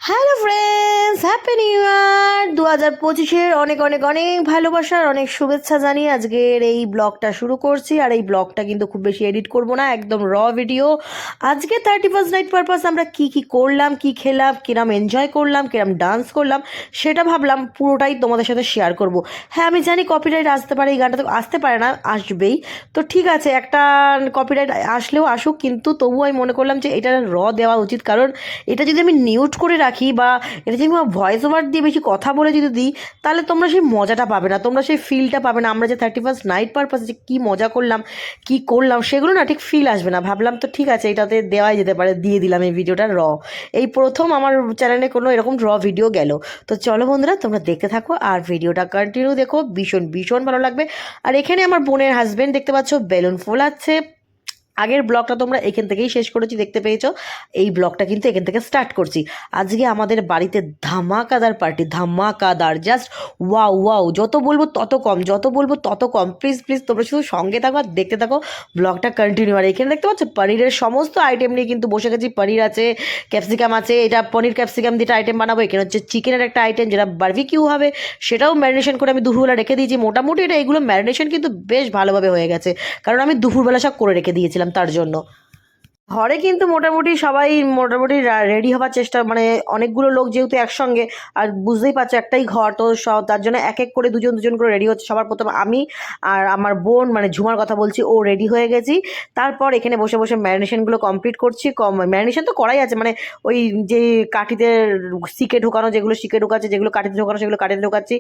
Hello friends, happy new year 2025-এর অনেক অনেক অনেক ভালোবাসার অনেক শুভেচ্ছা জানিয়ে আজকের এই ব্লগটা শুরু করছি। আর এই ব্লগটা কিন্তু খুব বেশি এডিট করব না, একদম র ভিডিও। আজকে 31st নাইট পারপাস আমরা কি কি করলাম, কি খেলাম, কিরম এনজয় করলাম, কিরম ডান্স করলাম, সেটা ভাবলাম পুরোটাই তোমাদের সাথে শেয়ার করব। হ্যাঁ, আমি জানি কপিরাইট আসতে পারে, এই গানটা তো আসতে পারে না, আসবেই। তো ঠিক আছে, একটা কপিরাইট আসলেও আসুক, কিন্তু তবুও আমি মনে করলাম যে এটা র দেওয়া উচিত। কারণ এটা যদি আমি মিউট করে রাখি বা এটা যদি আমি ভয়েস ওভার দিয়ে বেশি কথা বলে যদি দিই, তাহলে তোমরা সেই মজাটা পাবে না, তোমরা সেই ফিলটা পাবে না। আমরা যে 31st নাইট পারপাসে যে কী মজা করলাম, কী করলাম, সেগুলো না ঠিক ফিল আসবে না। ভাবলাম তো ঠিক আছে, এটাতে দেওয়াই যেতে পারে, দিয়ে দিলাম এই ভিডিওটা র। এই প্রথম আমার চ্যানেলে কোনো এরকম র ভিডিও গেল। তো চলো বন্ধুরা, তোমরা দেখতে থাকো আর ভিডিওটা কন্টিনিউ দেখো, ভীষণ ভীষণ ভালো লাগবে। আর এখানে আমার বোনের হাজবেন্ড দেখতে পাচ্ছ বেলুন ফোলাচ্ছে। আগের ব্লগটা তোমরা এখান থেকেই শেষ করেছি, দেখতে পেয়েছো। এই ব্লগটা কিন্তু এখান থেকে স্টার্ট করছি। আজকে আমাদের বাড়িতে ধামাকাদার পার্টি, ধামাকাদার, জাস্ট ওয়াও ওয়াও। যত বলবো তত কম, যত বলবো তত কম। প্লিজ প্লিজ তোমরা শুধু সঙ্গে থাকো আর দেখতে থাকো ব্লগটা কন্টিনিউ। আর এখানে দেখতে পাচ্ছ পনিরের সমস্ত আইটেম নিয়ে কিন্তু বসে গেছি। পনির আছে, ক্যাপসিকাম আছে, এটা পনির ক্যাপসিকাম দিয়ে আইটেম বানাবো। এখানে হচ্ছে চিকেনের একটা আইটেম যেটা বারবিকিউ হবে, সেটাও ম্যারিনেশন করে আমি দুপুরবেলা রেখে দিয়েছি। মোটামুটি এটা এগুলো ম্যারিনেশন কিন্তু বেশ ভালোভাবে হয়ে গেছে, কারণ আমি দুপুরবেলা সব করে রেখে দিয়েছিলাম তার জন্য। ঘরে কিন্তু মোটামুটি রেডি হওয়ার চেষ্টা, মানে অনেকগুলো লোক যেহেতু একসঙ্গে, আর বুঝতেই পারছো একটাই ঘর, তো তার জন্য এক এক করে দুজন দুজন করে রেডি হচ্ছে। সবার প্রথম আমি আর আমার বোন, মানে ঝুমার কথা বলছি, ও রেডি হয়ে গেছি। তারপর এখানে বসে বসে ম্যারিনেশনগুলো কমপ্লিট করছি। ম্যারিনেশন তো করাই আছে, মানে ওই যে কাঠিতে শিকে ঢোকানো, যেগুলো শিকে ঢোকাচ্ছে, যেগুলো কাঠিতে ঢোকানো সেগুলো কাঠিতে ঢোকাচ্ছি।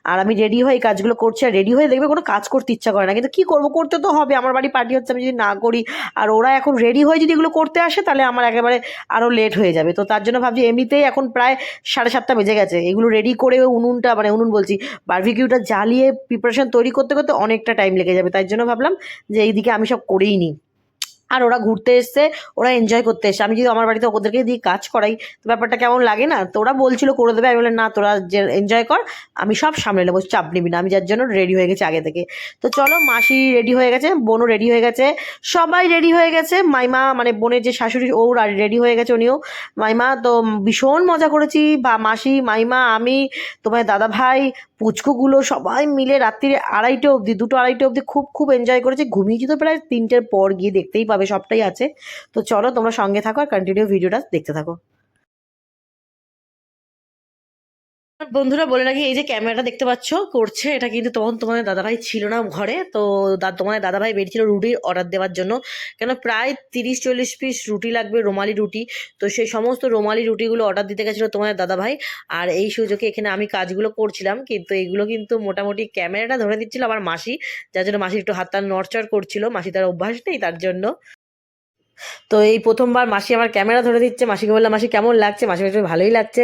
আর আমি রেডি হয়ে এই কাজগুলো করছি। আর রেডি হয়ে দেখবে কোনো কাজ করতে ইচ্ছা করে না, কিন্তু কী করবো, করতে তো হবে। আমার বাড়ি পার্টি হচ্ছে, আমি যদি না করি, আর ওরা এখন রেডি হয়ে যদি এগুলো করতে আসে, তাহলে আমার একেবারে আরও লেট হয়ে যাবে। তো তার জন্য ভাবছি, এমনিতেই এখন প্রায় 7:30 বেজে গেছে। এগুলো রেডি করে উনুনটা, মানে উনুন বলছি, বারবিকিউটা জ্বালিয়ে প্রিপারেশন তৈরি করতে করতে অনেকটা টাইম লেগে যাবে। তাই জন্য ভাবলাম যে এইদিকে আমি সব করেই নিই। আর ওরা ঘুরতে এসছে, ওরা এনজয় করতে এসছে। আমি যদি আমার বাড়িতে ওদেরকে দিয়ে কাজ করাই, তো ব্যাপারটা কেমন লাগে না? তো ওরা বলছিল করে দেবে, আমি বললাম না, তোরা যে এনজয় কর, আমি সব সামলে নেবো, চাপ নিবি না। আমি যার জন্য রেডি হয়ে গেছি আগে থেকে। তো চলো, মাসি রেডি হয়ে গেছে, বোনও রেডি হয়ে গেছে, সবাই রেডি হয়ে গেছে। মাইমা, মানে বোনের যে শাশুড়ি, ও রেডি হয়ে গেছে, উনিও। মাইমা তো ভীষণ মজা করেছি, বা মাসি, মাইমা, আমি, তোমার দাদা ভাই, পুচকুগুলো সবাই মিলে রাত্রিরে 2-2:30 অবধি খুব খুব এনজয় করেছি। ঘুমিয়েছি তো প্রায় 3টের পর, গিয়ে দেখতেই পাবে সবটাই আছে। তো চলো তোমরা সঙ্গে থাকো আর কন্টিনিউ ভিডিওটা দেখতে থাকো। বন্ধুরা বলে রাখি, এই যে ক্যামেরাটা দেখতে পাচ্ছ করছে, এটা কিন্তু তখন তোমাদের দাদাভাই ছিল না ঘরে। তো তোমাদের দাদাভাই বেরিয়েছিল রুটির অর্ডার দেওয়ার জন্য, কেন প্রায় 30-40 পিস রুটি লাগবে, রুমালি রুটি। তো সেই সমস্ত রুমালি রুটিগুলো অর্ডার দিতে গেছিলো তোমাদের দাদাভাই। আর এই সুযোগে এখানে আমি কাজগুলো করছিলাম, কিন্তু এইগুলো কিন্তু মোটামুটি ক্যামেরাটা ধরে দিচ্ছিল আমার মাসি, যার জন্য মাসি একটু হাতটা নড়চড় করছিল। মাসি তার অভ্যাস নেই, তার জন্য। তো এই প্রথমবার মাসি আমার ক্যামেরা ধরে দিচ্ছে। মাসিকে বললাম, মাসি কেমন লাগছে? মাসি বলছে ভালোই লাগছে।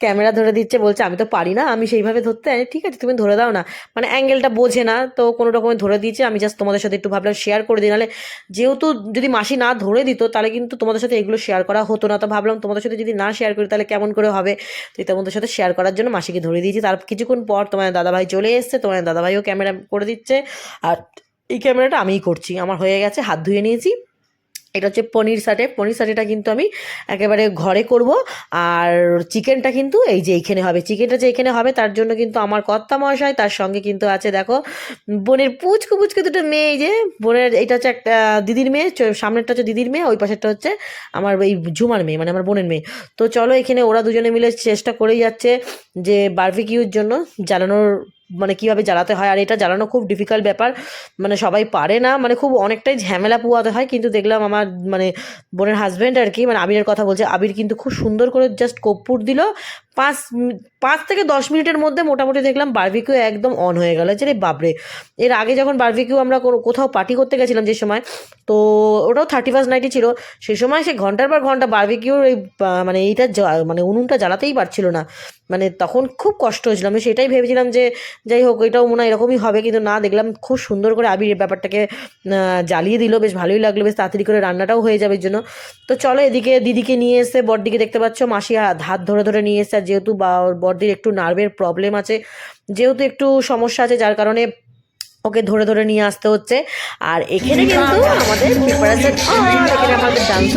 ক্যামেরা ধরে দিচ্ছে, বলছে আমি তো পারি না, আমি সেইভাবে ধরতে। ঠিক আছে, তুমি ধরে দাও না, মানে অ্যাঙ্গেলটা বোঝে না, তো কোনো রকমে ধরে দিয়েছে। আমি জাস্ট তোমাদের সাথে একটু ভাবলাম শেয়ার করে দিই, নাহলে যেহেতু যদি মাসি না ধরে দিত, তাহলে কিন্তু তোমাদের সাথে এগুলো শেয়ার করা হতো না। তো ভাবলাম তোমাদের সাথে যদি না শেয়ার করি, তাহলে কেমন করে হবে। তো তোমাদের সাথে শেয়ার করার জন্য মাসিকে ধরে দিয়েছি। তার কিছুক্ষণ পর তোমার দাদাভাই চলে এসছে, তোমার দাদাভাইও ক্যামেরা করে দিচ্ছে। আর এই ক্যামেরাটা আমিই করছি, আমার হয়ে গেছে, হাত ধুয়ে নিয়েছি। এটা হচ্ছে পনির সাটেটা কিন্তু আমি একেবারে ঘরে করব। আর চিকেনটা কিন্তু এই যে এইখানে হবে, চিকেনটা যে এখানে হবে, তার জন্য কিন্তু আমার কর্তা মশাই, তার সঙ্গে কিন্তু আছে দেখো বোনের পুচকু পুচকু দুটো মেয়ে। এই যে বোনের, এটা হচ্ছে একটা দিদির মেয়ে, সামনেরটা হচ্ছে দিদির মেয়ে, ওই পাশেরটা হচ্ছে আমার এই ঝুমার মেয়ে, মানে আমার বোনের মেয়ে। তো চলো, এখানে ওরা দুজনে মিলে চেষ্টা করেই যাচ্ছে যে বারবিকিউর জন্য জ্বালানোর, মানে কীভাবে জ্বালাতে হয়। আর এটা জ্বালানো খুব ডিফিকাল্ট ব্যাপার, মানে সবাই পারে না, মানে খুব অনেকটাই ঝামেলা পোয়াতে হয়। কিন্তু দেখলাম আমার, মানে বোনের হাজব্যান্ড আর কি, মানে আবিরের কথা বলছে, আবির কিন্তু খুব সুন্দর করে জাস্ট কর্পূর দিল। 5 থেকে 10 মিনিটের মধ্যে মোটামুটি দেখলাম বারবিকিউ একদম অন হয়ে গেল। যে রে বাপরে! এর আগে যখন বারবিকিউ আমরা কোথাও পার্টি করতে গেছিলাম যে সময়, তো ওটাও 31st নাইটই ছিল, সেই সময় সে ঘন্টার পর ঘন্টা বারবিকিউর এই মানে এইটা মানে উনুনটা জ্বালাতেই পারছিল না। মানে তখন খুব কষ্ট হয়েছিল। আমি সেটাই ভেবেছিলাম যে যাই হোক, এটাও মনে হয় এরকমই হবে, কিন্তু না, দেখলাম খুব সুন্দর করে আবির ব্যাপারটাকে জ্বালিয়ে দিল। বেশ ভালোই লাগলো, বেশ তাড়াতাড়ি করে রান্নাটাও হয়ে যাবে এর জন্য। তো চলো, এদিকে দিদিকে নিয়ে এসে বড়দিকে দেখতে পাচ্ছ, মাসি হাত ধরে ধরে নিয়ে এসছে। আর যেহেতু বড়দির একটু নার্ভের প্রবলেম আছে, যেহেতু একটু সমস্যা আছে, যার কারণে ওকে ধরে ধরে নিয়ে আসতে হচ্ছে। আর এখানে কিন্তু আমাদের প্রিপারেশন, এখানে আমাদের ডান্স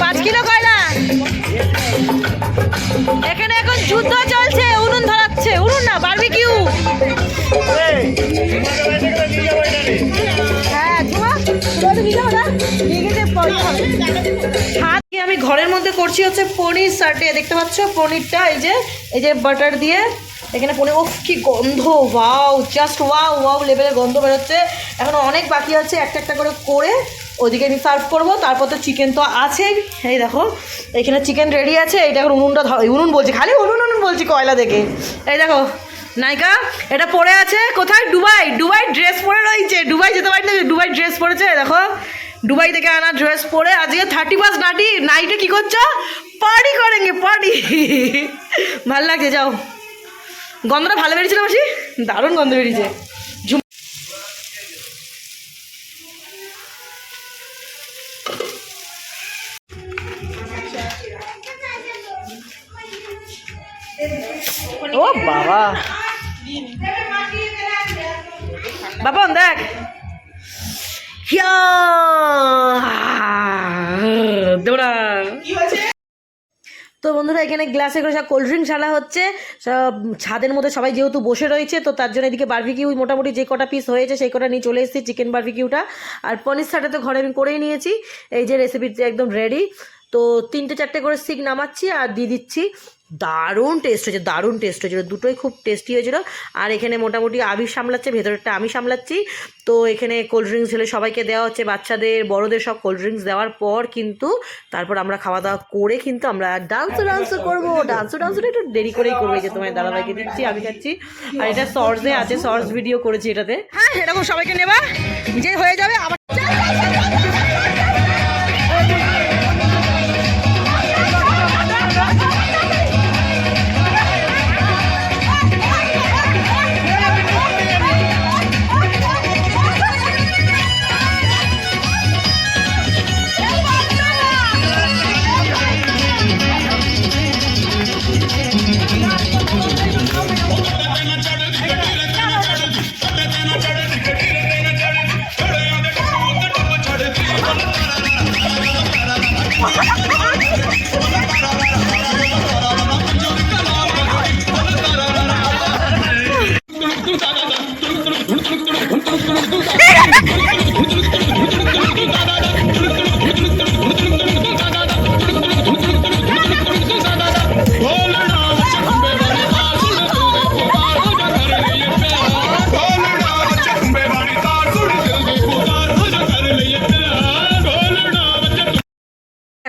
5 কিলো কয়লা। এখানে এখন যুদ্ধ চলছে, উনুন ধরাচ্ছে, উনুন না বারবিকিউ। আমি ঘরের মধ্যে করছি হচ্ছে পনির সাটে, দেখতে পাচ্ছ পনিরটা, এই যে বাটার দিয়ে এখানে পনির। ও কি গন্ধ, ওয়াও, জাস্ট ওয়াও ওয়াও লেভেলের গন্ধ বেরোচ্ছে। এখনো অনেক বাকি আছে, একটা একটা করে ওইদিকে আমি সার্ভ করবো। তারপর তো চিকেন তো আছেই, এই দেখো এখানে চিকেন রেডি আছে। এইটা এখন উনুনটা উনুন বলছি, খালি উনুন বলছি কয়লা দেখে। এই দেখো নায়িকা এটা পরে আছে কোথায়, দুবাই ড্রেস পরে রয়েছে। দুবাই যেতে পারি না, দুবাই ড্রেস পরেছে। দেখো দুবাই থেকে আনা ড্রেস পরে আজকে 31 নাইটে কি করছো, পার্টি করেঙ্গে পার্টি। ভাল লাগছে, যাও। গন্ধটা ভালো বেরিয়েছিল মাসি, দারুণ গন্ধ বেরিয়েছে। ও বাবা, বাবা দেখ তো বন্ধুরা, এখানে গ্লাসে করে সব কোল্ড ড্রিঙ্কস আনা হচ্ছে। সব ছাদের মধ্যে সবাই যেহেতু বসে রয়েছে, তো তার জন্য এদিকে বারবিকিউ মোটামুটি যে কটা পিস হয়েছে সেই কটা নিয়ে চলে এসেছি, চিকেন বারবিকিউটা। আর পনির সাথে তো ঘরে আমি করেই নিয়েছি, এই যে রেসিপি একদম রেডি। তো 3-4টে করে সিক নামাচ্ছি আর দিয়ে দিচ্ছি। দারুণ টেস্ট হয়েছিল, দুটোই খুব টেস্টি হয়েছিল। আর এখানে মোটামুটি আবির সামলাচ্ছে, ভেতরেরটা আমি সামলাচ্ছি। তো এখানে কোল্ড ড্রিঙ্কস হলে সবাইকে দেওয়া হচ্ছে, বাচ্চাদের বড়দের সব কোল্ড ড্রিঙ্কস দেওয়ার পর কিন্তু তারপর আমরা খাওয়া দাওয়া করে কিন্তু আমরা ডান্সও করবো। ডান্সটা একটু দেরি করেই করবো, এই যে তোমার দাদাভাইকে দিচ্ছি, আমি খাচ্ছি। আর এটা শর্টসে আছে, শর্টস ভিডিও করেছি এটাতে। হ্যাঁ, এরকম সবাইকে নেবা, যে হয়ে যাবে আবার।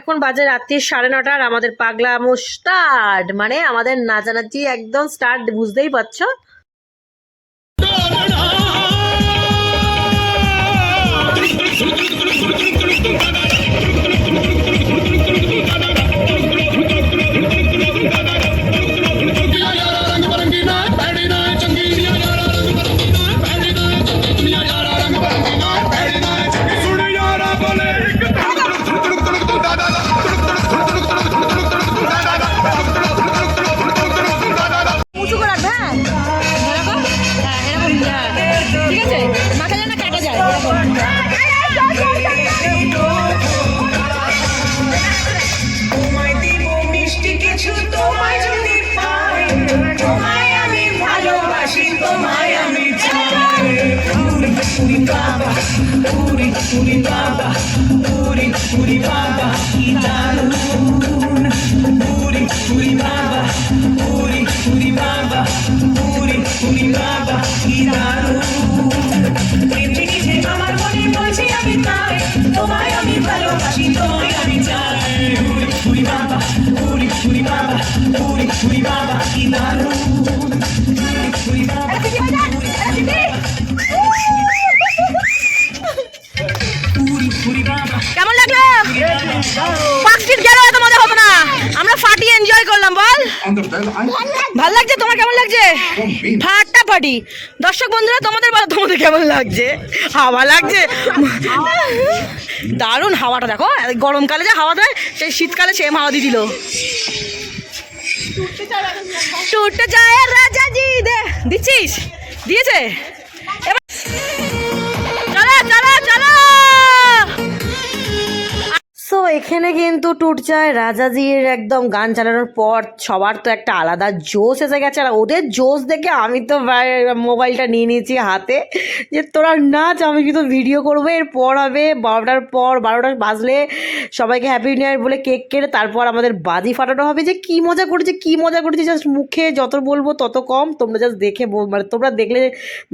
এখন বাজে রাত্রি 9:30 আর আমাদের পাগলামো স্টার্ট, মানে আমাদের নাচানাচি একদম স্টার্ট, বুঝতেই পারছো। কেমন লাগলো? পার্কস্ট্রিট গেল এত মজা হতো না, আমরা ফাটি এনজয় করলাম। বল ভাল লাগছে? তোমার কেমন লাগছে? ফাটাফাটি। দর্শক বন্ধুরা তোমাদের বলো, তোমাদের কেমন লাগছে? হাওয়া লাগছে, দারুণ হাওয়াটা দেখো। গরমকালে যে হাওয়া দেয়, সেই শীতকালে সেম হাওয়া দিয়ে দিল। টুটে যায় রাজা জি, দে দিচ্ছিস, দিয়েছে। এবার চলো চলো চলো। সো এখানে কিন্তু টুটচায় রাজাজির একদম গান চালানোর পর সবার তো একটা আলাদা জোশ এসে গেছে, আর ওদের জোশ দেখে আমি তো মোবাইলটা নিয়ে নিয়েছি হাতে যে তোরা নাচ, আমি কিন্তু ভিডিও করবো। এরপর হবে 12টার পর, 12টা বাজলে সবাইকে হ্যাপি নিউ ইয়ার বলে কেক কেটে তারপর আমাদের বাজি ফাটানো হবে। যে কী মজা করেছে, কী মজা করেছে, জাস্ট মুখে যত বলবো তত কম। তোমরা জাস্ট দেখে মানে তোমরা দেখলে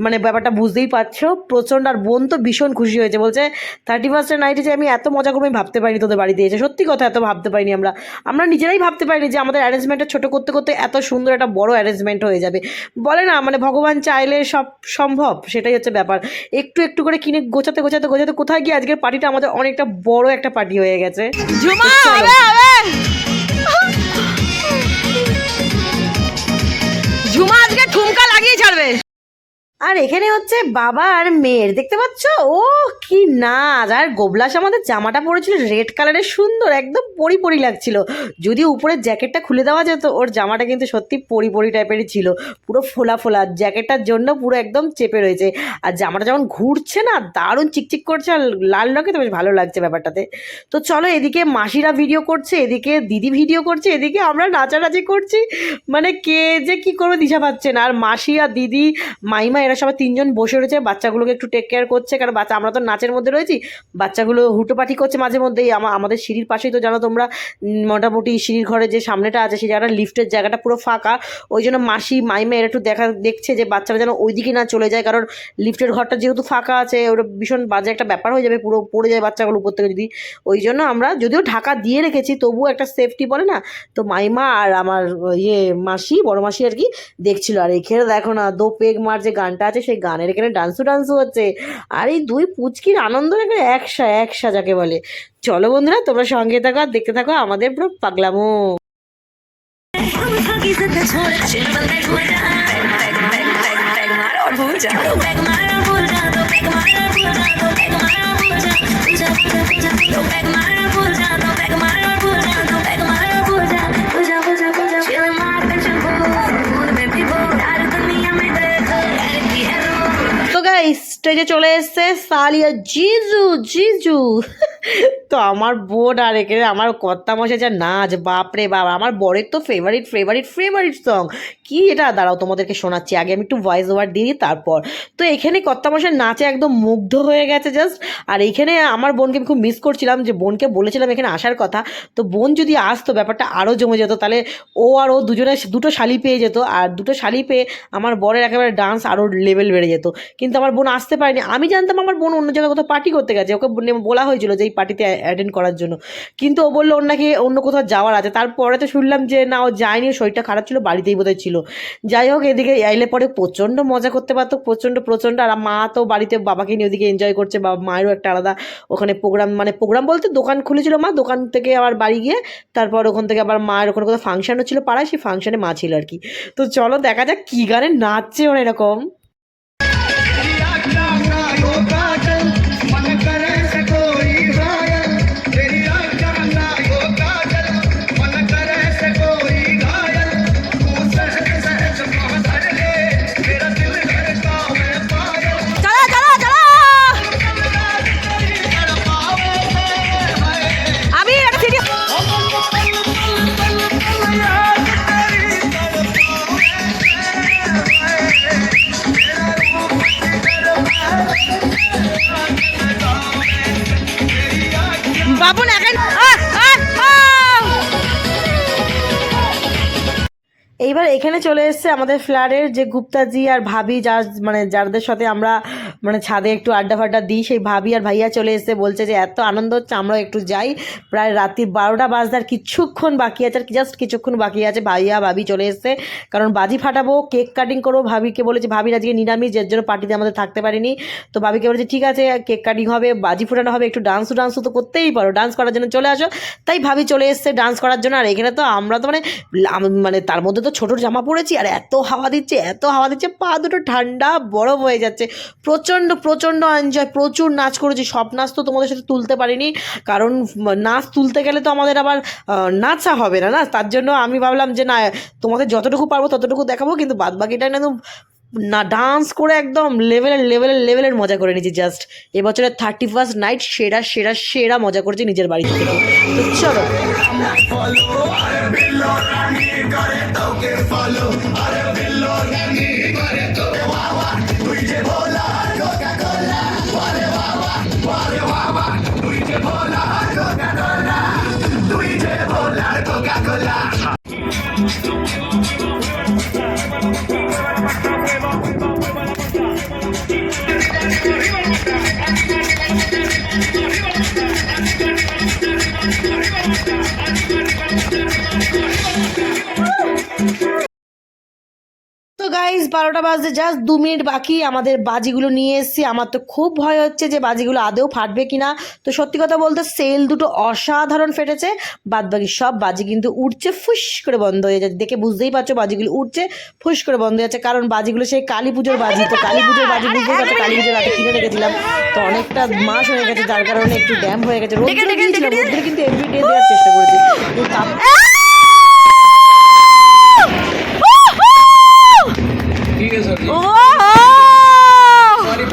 মানে ব্যাপারটা বুঝতেই পারছো প্রচণ্ড। আর বোন তো ভীষণ খুশি হয়েছে, বলছে 31st নাইটে যে আমি এত মজা করবো আমি ভাবতে পারিনি তোদের বাড়িতে এসে। সত্যি কথা, এত ভাবতে পারিনি আমরা নিজেরাই ভাবতে পারিনি যে আমাদের অ্যারেঞ্জমেন্টটা ছোটো করতে করতে এত সুন্দর একটা বড় অ্যারেঞ্জমেন্ট হয়ে যাবে। বলে না মানে ভগবান চাইলে সব সম্ভব, সেটাই হচ্ছে ব্যাপার। একটু একটু করে কিনে গোছাতে গোছাতে গোছাতে কোথায় গিয়ে আজকের পার্টিটা আমাদের অনেকটা বড় একটা পার্টি হয়ে গেছে। ঝুমা আজকে ঠুমকা লাগিয়ে ছাড়বে। আর এখানে হচ্ছে বাবা আর মেয়ের, দেখতে পাচ্ছ ও কি নাচ। আর গোবলাস আমাদের জামাটা পরেছিল রেড কালারের, সুন্দর একদম পরি পরি লাগছিল। যদি উপরের জ্যাকেটটা খুলে দেওয়া যেত, ওর জামাটা কিন্তু সত্যি পরি পরি টাইপেরই ছিল, পুরো ফোলা ফোলা, জ্যাকেটটার জন্য পুরো একদম চেপে রয়েছে। আর জামাটা যখন ঘুরছে না দারুণ চিকচিক করছে, আর লাল রঙে তো বেশ ভালো লাগছে ব্যাপারটাতে। তো চলো, এদিকে মাসিরা ভিডিও করছে, এদিকে দিদি ভিডিও করছে, এদিকে আমরা নাচানাচি করছি, মানে কে যে কি করবে দিশা পাচ্ছে না। আর মাসি আর দিদি মাইমা এরা সবাই তিনজন বসে রয়েছে, বাচ্চাগুলোকে একটু টেক কেয়ার করছে, কারণ বাচ্চা আমরা তো নাচের মধ্যে রয়েছি, বাচ্চাগুলো হুটোপাটি করছে মাঝে মধ্যেই। আমাদের সিঁড়ির পাশেই তো জানো তোমরা, মোটামুটি সিঁড়ির ঘরে যে সামনেটা আছে সেই জায়গাটা, লিফটের জায়গাটা পুরো ফাঁকা। ওই জন্য মাসি মাইমা এরা একটু দেখছে যে বাচ্চারা যেন ওইদিকে না চলে যায়, কারণ লিফটের ঘরটা যেহেতু ফাঁকা আছে, ওটা ভীষণ বাজে একটা ব্যাপার হয়ে যাবে, পুরো পড়ে যায় বাচ্চাগুলো উপর থেকে যদি। ওই জন্য আমরা যদিও ঢাকা দিয়ে রেখেছি তবুও একটা সেফটি বলে না, তো মাইমা আর আমার মাসি, বড় মাসি আর কি দেখছিল। আর এখানে দেখো না, দো পেগ মার যে গানটা আছে সেই গানের এখানে ডান্সও হচ্ছে। আর এই দুই পুচকির আনন্দ এখানে একসা যাকে বলে। চলো বন্ধুরা, তোমরা সঙ্গে থাকো আর দেখতে থাকো আমাদের পুরো পাগলামো। স্টেজে চলে এসছে সালিয়া জিজু তো আমার বোন আর এখানে আমার কর্তামশাই যা নাচ, বাপরে বাপ, আমার বরের তো ফেভারিট সং কি এটা, দাঁড়াও তোমাদেরকে শোনাচ্ছি, আগে আমি একটু ভয়েস ওভার দিই তারপর। তো এখানে কর্তামশাই নাচে একদম মুগ্ধ হয়ে গেছে জাস্ট। আর এইখানে আমার বোনকে আমি খুব মিস করছিলাম, যে বোনকে বলেছিলাম এখানে আসার কথা, তো বোন যদি আসতো ব্যাপারটা আরও জমে যেত, তাহলে ও আর ও দুজনে দুটো শালি পেয়ে যেত, আর দুটো শালি পেয়ে আমার বরের একেবারে ডান্স আরও লেভেল বেড়ে যেত। কিন্তু আমার বোন আসতে পারেনি, আমি জানতাম আমার বোন অন্য জায়গায় কোথাও পার্টি করতে গেছে, ওকে বলা হয়েছিল যে এই পার্টিতে অ্যাটেন্ড করার জন্য, কিন্তু ও বললো ওর নাকি অন্য কোথাও যাওয়ার আছে। তারপরে তো শুনলাম যে না, ও যায়নি, শরীরটা খারাপ ছিল, বাড়িতেই বোধহয় ছিল। যাই হোক, এদিকে এলে পরে প্রচণ্ড মজা করতে পারতো, প্রচণ্ড। আর মা তো বাড়িতে বাবাকে নিয়ে ওদিকে এনজয় করছে, মায়েরও একটা আলাদা ওখানে প্রোগ্রাম বলতে দোকান খুলেছিল মা, দোকান থেকে আবার বাড়ি গিয়ে তারপর ওখান থেকে আবার মায়ের ওখানে কোথাও ফাংশনও ছিল পাড়ায়, সেই ফাংশনে মা ছিল আর কি। তো চলো দেখা যাক কী গানে নাচছে ওরা এরকম। এইবার এখানে চলে এসছে আমাদের ফ্ল্যাটের যে গুপ্তাজি আর ভাবি, যাদের সাথে আমরা ছাদে একটু আড্ডা ফাড্ডা দিই, সেই ভাবি আর ভাইয়া চলে এসছে, বলছে যে এত আনন্দ হচ্ছে আমরা একটু যাই। প্রায় রাত্রি 12টা বাজতে আর কিছুক্ষণ বাকি আছে, আর জাস্ট কিছুক্ষণ বাকি আছে। ভাইয়া ভাবি চলে এসছে, কারণ বাজি ফাটাবো, কেক কাটিং করবো। ভাবিকে বলেছে, ভাবির আজকে নিরামিষ, যার জন্য পার্টিতে আমাদের থাকতে পারিনি। তো ভাবিকে বলেছে ঠিক আছে, কেক কাটিং হবে, বাজি ফুটানো হবে, একটু ডান্স তো করতেই পারো, ডান্স করার জন্য চলে আসো। তাই ভাবি চলে এসছে ডান্স করার জন্য। আর এখানে তো আমরা তো তার মধ্যে তো ছোটোর জামা পরেছি, আর এত হাওয়া দিচ্ছে, পা দুটো ঠান্ডা বরফ হয়ে যাচ্ছে। প্রচণ্ড এনজয়, প্রচুর নাচ করেছি। সব নাচ তো তোমাদের সাথে তুলতে পারিনি, কারণ নাচ তুলতে গেলে তো আমাদের আবার নাচা হবে না, তার জন্য আমি ভাবলাম যে না, তোমাদের যতটুকু পারবো ততটুকু দেখাবো, কিন্তু বাদবাকিটা না না ডান্স করে একদম লেভেলের মজা করে নিয়েছি। জাস্ট এবছরের 31st নাইট সেরা সেরা সেরা মজা করেছি নিজের বাড়ি থেকে। তো চলো গাইজ 12টা বাজতে জাস্ট 2 মিনিট বাকি, আমাদের বাজিগুলো নিয়ে এসেছি। আমার তো খুব ভয় হচ্ছে যে বাজিগুলো আদৌ ফাটবে কিনা। তো সত্যি কথা বলতে সেল দুটো অসাধারণ ফেটেছে, বাদ বাকি সব বাজি কিন্তু উঠছে, ফুস করে বন্ধ হয়ে যাচ্ছে। দেখে বুঝতেই পারছো বাজিগুলো উঠছে, ফুস করে বন্ধ হয়ে যাচ্ছে, কারণ বাজিগুলো সেই কালী পুজোর বাজি। তো কালী পুজোর বাজি বুঝতেই পারছো, কালী পুজোর রাতে কিনে রেখেছিলাম, তো অনেকটা মাস হয়ে গেছে, যার কারণে একটু ড্যাম্প হয়ে গেছে। রোদ্রে দিয়েছিলাম, রোদ্রে কিন্তু এভরিডে দেওয়ার চেষ্টা করেছি।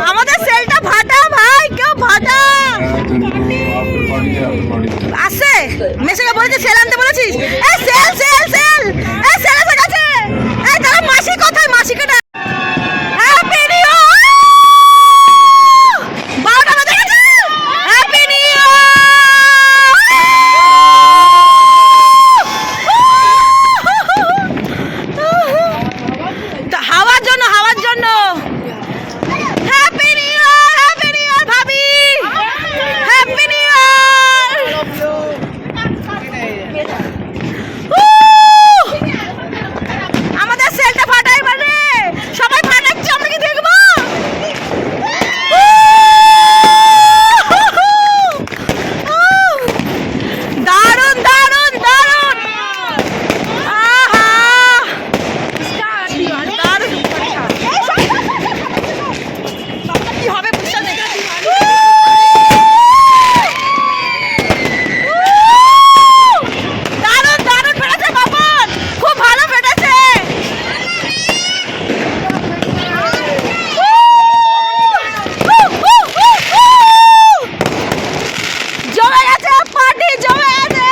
আমাদের সেলটা ফাটা ভাই, কেউ ফাটা আসে মেসেজে বলেছে সেল আনতে বলেছিস। এই সেল সেল সেল এই সেল এসে গেছে। এই দাঁড়া, মাসি কোথায়? মাসিকে ডাক। হ্যাপি নিউ ইয়ার! 12টা বাজে গেছে। Happy new year! হাওয়ার জন্য, হাওয়ার জন্য। Happy new year! Happy new year ভাবি! Happy new year! আমাদের সেলটা ফাটাই মানে সবাই ফাটাচ্ছে, আমরা কি দেখবো? দারুণ দারুণ দারুণ! আহা কি হবে বুঝতে নেই। দারুণ দারুণ ফেটেছে বাপন, খুব ভালো ফেটেছে। জমে গেছে পার্টি, জমে গেছে।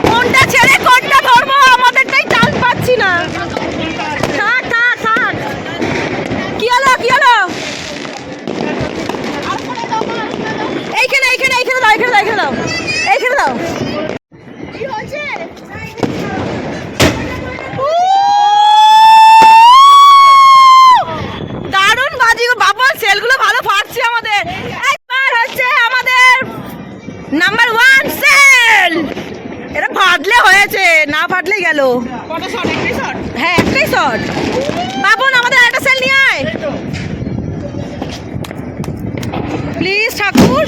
কোনটা ছেড়ে কোনটা ধরবো, আমাদেরটাই টান পাচ্ছি না। থাক থাক থাক। কি হলো কি হলো? এইখানে এইখানে এইখানে দাও, এইখানে দাও, এইখানে দাও, এইখানে দাও। কি হচ্ছে? দারুণ বাজি বাবা, সেলগুলো ভালো ফাটছে আমাদের। একবার হচ্ছে আমাদের নাম্বার 1 সেল। এটা ফাটলে হয়েছে, না ফাটলেই গেল। কত শট? একটাই শট? হ্যাঁ একটাই শট। বাবন আমাদের একটা সেল নিয়ে আয় প্লিজ ঠাকুর।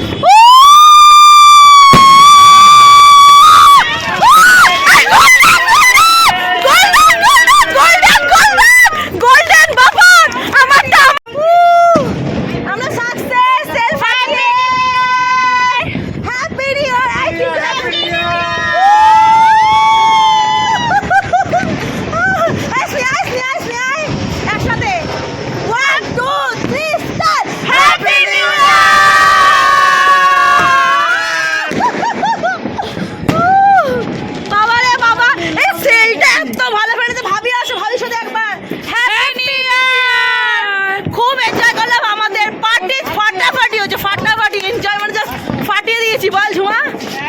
বল ঝুমা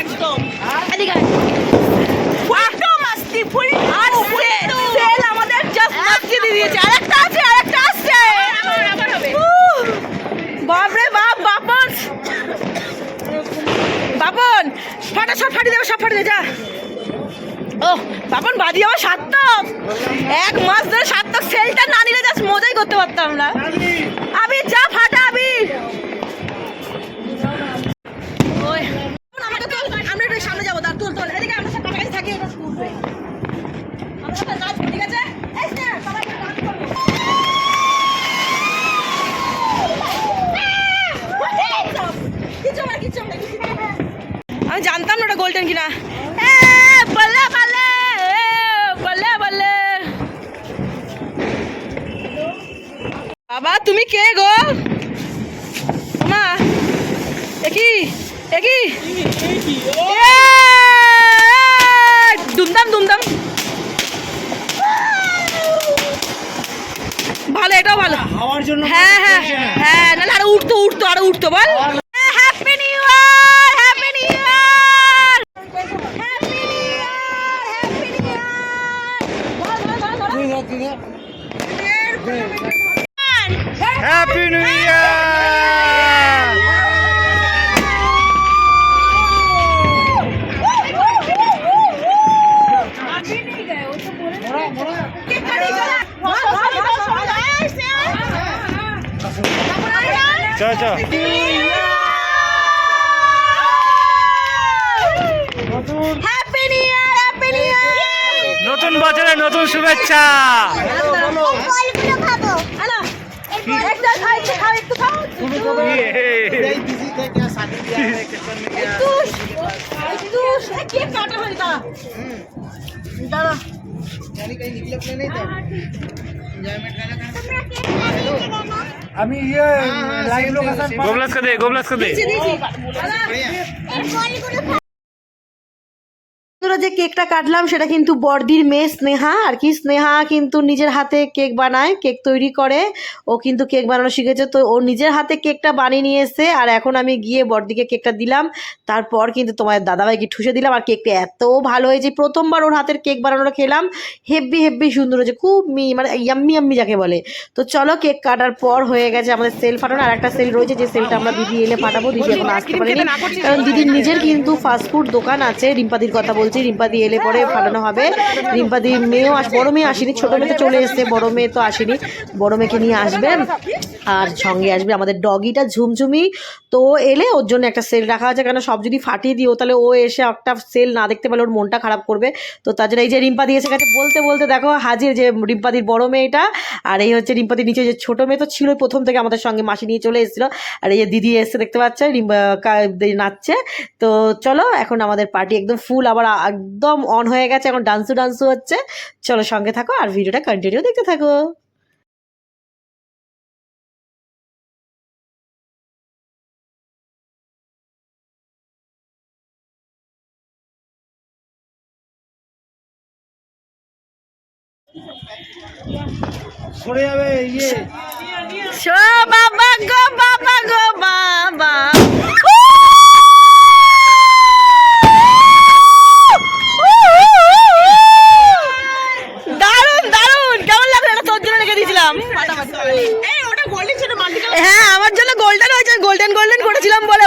একদম এদিকে ফুলটো মাস্তি ফুল আর সেল আমাদের জাস্ট মাস্তি দিয়ে দিয়েছে। আরেকটা আছে, আরেকটা আসছে, আবার হবে। বাপ রে বাপ, বাপন বাপন ফাটা সব ফাটি দেবে, সব ফাটি দে যা। ও বাপন বাজি আমার সার্থক, 1 মাস ধরে সার্থক। সেলটা না নিলে জাস্ট মজাই করতে পারতাম না। আবির যা ফাটা আবির। সামনে যাবো, তার তোল তোল এদিকে, আমরা সব কাছাকাছি থাকি, আমরা সব কাজ, ঠিক আছে? সবাই আমি জানতাম না ওটা গোল্ডেন কিনা। বলে বলে বলে বলে বাবা তুমি কে গো মা? একই একই দুমদাম দুমদাম ভালো, এটাও ভালো হওয়ার জন্য। হ্যাঁ হ্যাঁ হ্যাঁ, না আরো উঠতো উঠতো আরো উঠতো বল। Happy new year, happy new year, happy new year, happy new year. Happy new year. চল চল। Happy new year, happy new year. নতুন বছরে নতুন শুভেচ্ছা। আমি ये लाइव लोकेशन गोबलास का दे, गोबलास का दे। বন্ধুরা যে কেকটা কাটলাম সেটা কিন্তু বড়দির মেয়ে স্নেহা আর কি। স্নেহা কিন্তু নিজের হাতে কেক বানায়, কেক তৈরি করে, ও কিন্তু কেক বানানো শিখেছে। তো ও নিজের হাতে কেকটা বানিয়ে নিয়ে এসে আর এখন আমি গিয়ে বড়দিকে কেকটা দিলাম। তারপর কিন্তু তোমার দাদাভাইকে ঠুসে দিলাম। আর কেকটা এত ভালো হয়েছে, প্রথমবার ওর হাতের কেক বানানোটা খেলাম, হেব্বি হেব্বি সুন্দর হয়েছে, খুব মানে ইয়াম্মি ইয়াম্মি যাকে বলে। তো চলো কেক কাটার পর হয়ে গেছে আমাদের সেল ফাটানো। আর একটা সেল রয়েছে, যে সেলটা আমরা দিদি এলে ফাটাবো। দিদি এখন আসতে পারেনি কারণ দিদির নিজের কিন্তু ফাস্টফুড দোকান আছে। রিম্পাদির কথা বলছি, রিম্পাদি এলে পরে ফাটানো হবে। রিম্পাদির মেয়েও বড় মেয়ে আসেনি, ছোট মেয়ে তো চলে এসছে, বড় মেয়ে তো আসেনি। বড় মেয়েকে নিয়ে আসবে আর সঙ্গে আসবে আমাদের ডগিটা ঝুমঝুমি। তো এলে ওর জন্য একটা সেল রাখা আছে, কেন সব যদি ফাটিয়ে দিও তাহলে ও এসে একটা সেল না দেখতে পারলে ওর মনটা খারাপ করবে। তো তাছাড়া এই যে রিম্পাদি এসে গেছে বলতে বলতে দেখো হাজির, যে রিম্পাদির বড় মেয়েটা। আর এই হচ্ছে রিম্পাদির নিচে যে ছোট মেয়ে, তো ছিল প্রথম থেকে আমাদের সঙ্গে, মাসি নিয়ে চলে এসেছিলো। আর এই যে দিদি এসে দেখতে পাচ্ছে নাচছে। তো চলো এখন আমাদের পার্টি একদম ফুল আবার একদম অন হয়ে গেছে, এখন ডান্সও হচ্ছে। চলো সঙ্গে থাকো আর ভিডিওটা কন্টিনিউ দেখতে থাকো। সরে যাবে ইয়ে। বাবা গো বাবা গো বাবা, দারুন দারুন, কেমন লাগলো? এটা তোর জন্য রেখে দিয়েছিলাম। হ্যাঁ আমার জন্য গোল্ডেন হয়েছে, গোল্ডেন গোল্ডেন করেছিলাম বলে।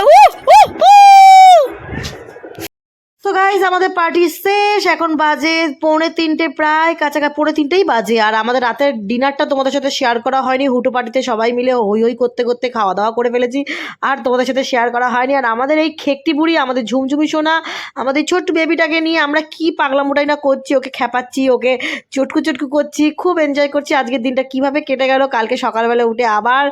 তো গাইজ আমাদের পার্টি শেষ, এখন বাজে 2:45 প্রায় কাছাকাছি, 2:45 বাজে। আর আমাদের রাতের ডিনারটা তোমাদের সাথে শেয়ার করা হয়নি, হুটো পার্টিতে সবাই মিলে হই হই করতে করতে খাওয়া দাওয়া করে ফেলেছি, আর তোমাদের সাথে শেয়ার করা হয়নি। আর আমাদের এই খেকটি বুড়ি, আমাদের ঝুমঝুমি সোনা, আমাদের ছোট্ট বেবিটাকে নিয়ে আমরা কি পাগলামোটাই না করছি, ওকে খেপাচ্ছি, ওকে চটকু করছি, খুব এনজয় করছি। আজকের দিনটা কিভাবে কেটে গেল। কালকে সকালবেলা উঠে আবার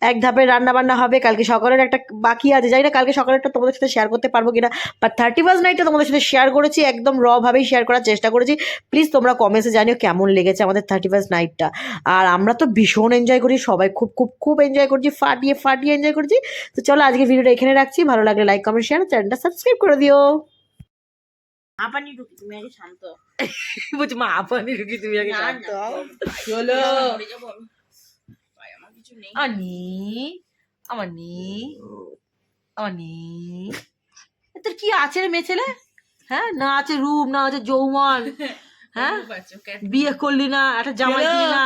এক ধাপের রান্নাবান্না হবে, কালকে সকালের একটা বাকি আছে, জানি না কালকে সকালেরটা তোমাদের সাথে শেয়ার করতে পারবো কিনা, বাট 31st নাইটটা তোমাদের সাথে শেয়ার করেছি, একদম র ভাবেই শেয়ার করার চেষ্টা করেছি। প্লিজ তোমরা কমেন্টসে জানিও কেমন লেগেছে আমাদের 31st নাইটটা। আর আমরা তো ভীষণ এনজয় করি, সবাই খুব খুব খুব এনজয় করছি, ফাটিয়ে এনজয় করছি। তো চলো আজকে ভিডিওটা এখানে রাখছি, ভালো লাগলে লাইক কমেন্ট শেয়ার, চ্যানেলটা সাবস্ক্রাইব করে দিও। আপানি ঢুকি, তুমি আগে শান্ত হও। বলছি মা আপানি ঢুকি, তুমি আগে শান্ত হও। চলো আমার কিছু নেই। আনি তোর কি আছে রে মেয়ে ছেলে? হ্যাঁ, না আছে রূপ, না আছে যৌবন, হ্যাঁ বিয়ে করলি না, একটা জামাই কিনি না,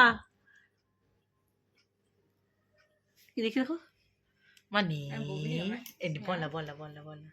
কি দেখি দেখো মানে বলা